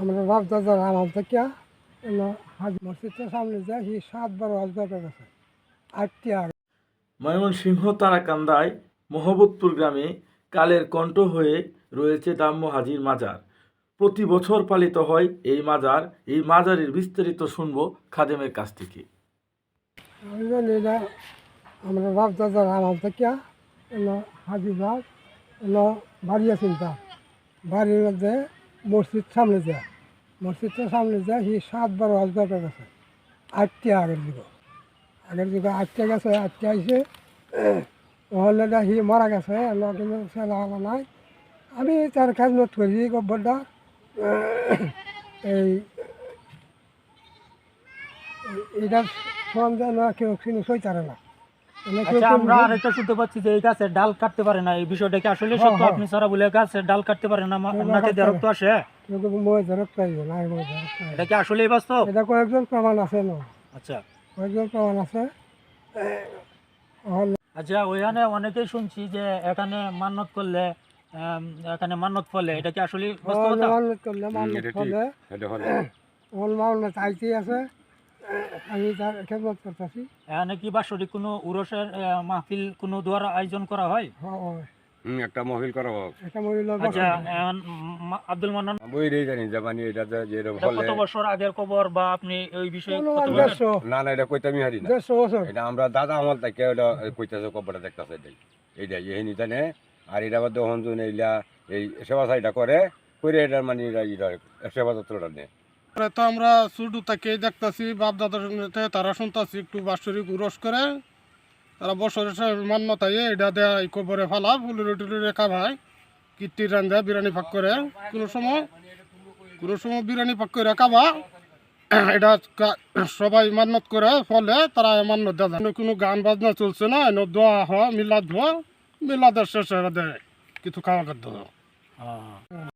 আমরা বাপদাদার আমার থেকে হাজ মসজিদের সামনে যাই 7 বার হজ করতে গেছে 8টি আর ময়মনসিংহ তারাকান্দায় মহবতপুর গ্রামে কালের কণ্ঠ হয়ে রয়েছে দাম্য হাজীর মাজার। প্রতি বছর পালিত হয় এই মাজারের বিস্তারিত শুনবো খাদেমের কাছ থেকে। আমি জানি এটা আমরা বাপদাদার আমার থেকে হাজি বাপ বাড়িয়া চিন্তা বাড়ির মধ্যে মসজিদ সামনে যায় মসজিদের সামনে যায় 7 বার হজ করতে গেছে 8টি আগের যুগে 8টা গেছে 8টা আইসে হলে মারা গেছে কিন্তু ছেলে হলো নাই। আমি তার কাজ নোট করি গব্বরটা এই এটার সন্দেহ না কেউ কিন্তু সইতারে না। আচ্ছা, আমরা আরেকটা শুনতে পাচ্ছি যে এই গাছের ডাল কাটতে পারে না, এই বিষয়টা কি আসলে সত্য? আপনি সারা বলে গাছের ডাল কাটতে পারে না, আপনাকে রক্ত আসে, এটা কি আসলে বাস্তব? এটা কয়েকজন প্রমাণ আছে না। আচ্ছা কয়েকজন প্রমাণ আছে। আচ্ছা, ওইখানে অনেকেই শুনছি যে এখানে মান্নত করলে এখানে মান্নত ফলে, এটা কি আসলে বাস্তবতা? মান্নত করলে মান্নত ফলে মান্নত চাইতেই আছে। আমি তার খেদমত করতেছি। এখানে কি বাৎসরিক কোনো উরসের মাহফিল কোনো দ্বারা আয়োজন করা হয়? একটা মহিল করা হোক। আচ্ছা, আব্দুল মান্নান বইরেই জানি যে মানে এটা যে কত বছর আগের খবর বা আপনি ওই বিষয়ে না এটা কইতামি হারি না। এটা আমরা দাদা আমল থেকে এটা কইতাছে কবরটা দেখতাছে এইটাই এই জানে। আর এটা বাদে হনজুন এইলা এই সেবা সাইডা করে এটা মানে এটা সেবা যত্রটা নেই। তো আমরা ছোটো থেকে দেখতেছি বাপ দাদার তারা শুনতেছি একটু বাৎসরিক উরস করে তারা বছরের মান্যতায় এটা দেয় কবরে ফালা ফুলুরে টুলুরে খাবায় কীর্তি রান্ধা বিরিয়ানি পাক করে কোনো সময় বিরিয়ানি পাক করে খাবা। এটা সবাই মান্যত করে ফলে তারা মান্যত দেয়। কোনো গান বাজনা চলছে না, দোয়া হয় মিলাদ মিলাদের শেষে দেয় কিছু খাওয়া খাদ্য।